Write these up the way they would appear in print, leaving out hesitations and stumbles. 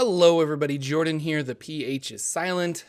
Hello everybody, Jordan here. The PH is silent.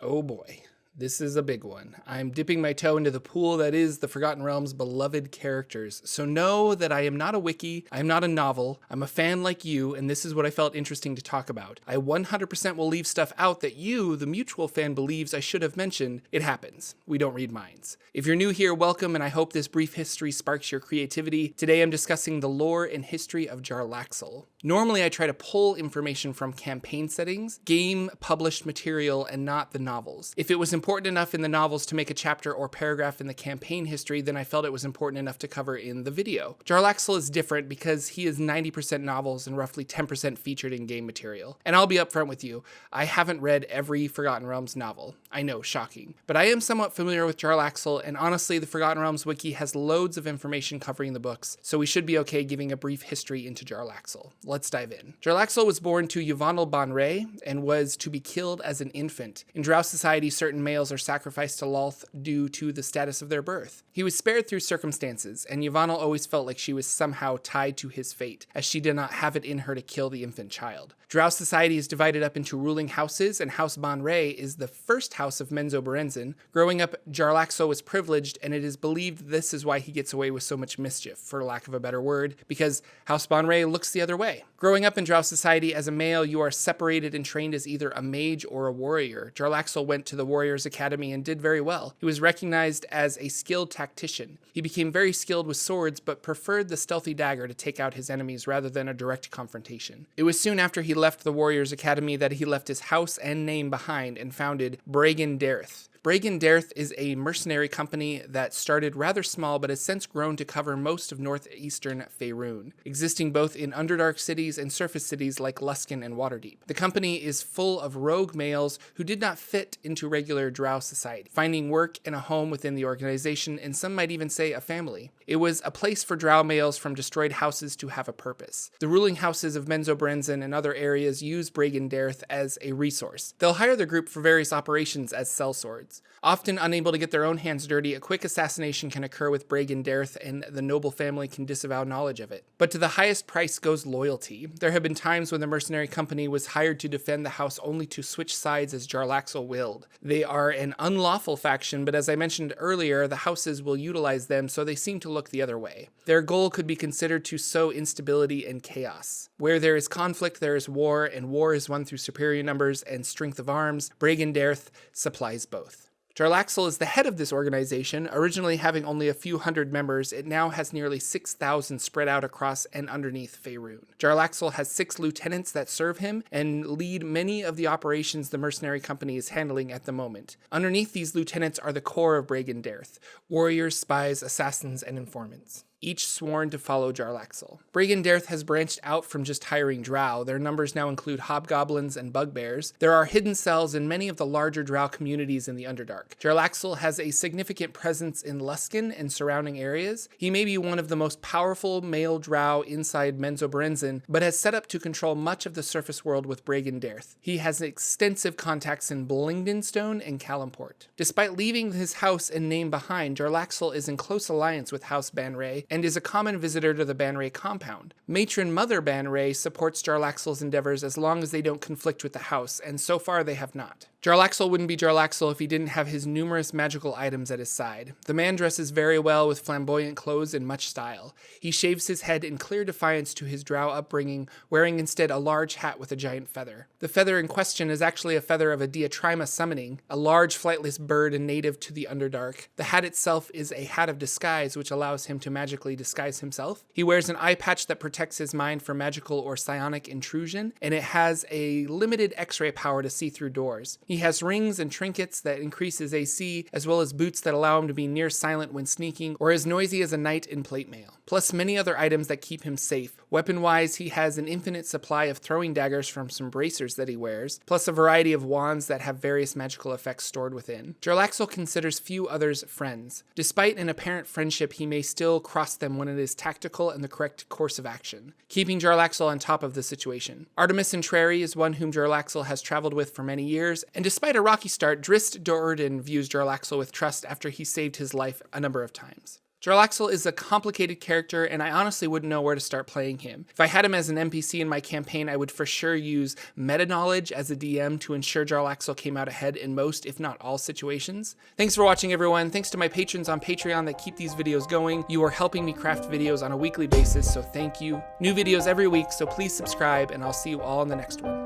Oh boy, this is a big one. I'm dipping my toe into the pool that is the Forgotten Realms' beloved characters. So know that I am not a wiki, I am not a novel, I'm a fan like you, and this is what I felt interesting to talk about. I 100% will leave stuff out that you, the mutual fan, believes I should have mentioned. It happens. We don't read minds. If you're new here, welcome, and I hope this brief history sparks your creativity. Today I'm discussing the lore and history of Jarlaxle. Normally I try to pull information from campaign settings, game published material, and not the novels. If it was important enough in the novels to make a chapter or paragraph in the campaign history, then I felt it was important enough to cover in the video. Jarlaxle is different because he is 90% novels and roughly 10% featured in game material. And I'll be upfront with you, I haven't read every Forgotten Realms novel. I know, shocking. But I am somewhat familiar with Jarlaxle, and honestly, the Forgotten Realms wiki has loads of information covering the books, so we should be okay giving a brief history into Jarlaxle. Let's dive in. Jarlaxle was born to Jarlaxle Baenre and was to be killed as an infant. In Drow society, certain males are sacrificed to Lolth due to the status of their birth. He was spared through circumstances, and Jarlaxle always felt like she was somehow tied to his fate, as she did not have it in her to kill the infant child. Drow society is divided up into ruling houses, and House Baenre is the first house of Menzoberranzan. Growing up, Jarlaxle was privileged, and it is believed this is why he gets away with so much mischief, for lack of a better word, because House Baenre looks the other way. Growing up in Drow society as a male, you are separated and trained as either a mage or a warrior. Jarlaxle went to the Warriors Academy and did very well. He was recognized as a skilled tactician. He became very skilled with swords, but preferred the stealthy dagger to take out his enemies rather than a direct confrontation. It was soon after he left the Warriors Academy that he left his house and name behind and founded Bregan D'aerthe. Bregan D'aerthe is a mercenary company that started rather small but has since grown to cover most of northeastern Faerun, existing both in Underdark cities and surface cities like Luskan and Waterdeep. The company is full of rogue males who did not fit into regular Drow society, finding work and a home within the organization, and some might even say a family. It was a place for Drow males from destroyed houses to have a purpose. The ruling houses of Menzoberranzan and other areas use Bregan D'aerthe as a resource. They'll hire the group for various operations as sellswords. Often unable to get their own hands dirty, a quick assassination can occur with Bregan D'aerthe, and the noble family can disavow knowledge of it. But to the highest price goes loyalty. There have been times when the mercenary company was hired to defend the house only to switch sides as Jarlaxle willed. They are an unlawful faction, but as I mentioned earlier, the houses will utilize them, so they seem to look the other way. Their goal could be considered to sow instability and chaos. Where there is conflict, there is war, and war is won through superior numbers and strength of arms. Bregan D'aerthe supplies both. Jarlaxle is the head of this organization. Originally having only a few hundred members, it now has nearly 6,000 spread out across and underneath Faerun. Jarlaxle has 6 lieutenants that serve him and lead many of the operations the mercenary company is handling at the moment. Underneath these lieutenants are the core of Bregan D'aerthe: warriors, spies, assassins, and informants, each sworn to follow Jarlaxle. Bregan D'aerthe has branched out from just hiring Drow. Their numbers now include hobgoblins and bugbears. There are hidden cells in many of the larger Drow communities in the Underdark. Jarlaxle has a significant presence in Luskan and surrounding areas. He may be one of the most powerful male Drow inside Menzoberranzan, but has set up to control much of the surface world with Bregan D'aerthe. He has extensive contacts in Blingdenstone and Calimport. Despite leaving his house and name behind, Jarlaxle is in close alliance with House Baenre and is a common visitor to the Baenre compound. Matron Mother Baenre supports Jarlaxle's endeavors as long as they don't conflict with the house, and so far they have not. Jarlaxle wouldn't be Jarlaxle if he didn't have his numerous magical items at his side. The man dresses very well with flamboyant clothes and much style. He shaves his head in clear defiance to his Drow upbringing, wearing instead a large hat with a giant feather. The feather in question is actually a feather of a Diatrima summoning, a large flightless bird and native to the Underdark. The hat itself is a hat of disguise, which allows him to magically disguise himself. He wears an eye patch that protects his mind from magical or psionic intrusion, and it has a limited X-ray power to see through doors. He has rings and trinkets that increase his AC, as well as boots that allow him to be near silent when sneaking, or as noisy as a knight in plate mail, plus many other items that keep him safe. Weapon-wise, he has an infinite supply of throwing daggers from some bracers that he wears, plus a variety of wands that have various magical effects stored within. Jarlaxle considers few others friends. Despite an apparent friendship, he may still cross them when it is tactical and the correct course of action, keeping Jarlaxle on top of the situation. Artemis Entreri is one whom Jarlaxle has traveled with for many years, and despite a rocky start, Drist Do'Urden views Jarlaxle with trust after he saved his life a number of times. Jarlaxle is a complicated character, and I honestly wouldn't know where to start playing him. If I had him as an NPC in my campaign, I would for sure use meta knowledge as a DM to ensure Jarlaxle came out ahead in most, if not all, situations. Thanks for watching, everyone. Thanks to my patrons on Patreon that keep these videos going. You are helping me craft videos on a weekly basis, so thank you. New videos every week, so please subscribe, and I'll see you all in the next one.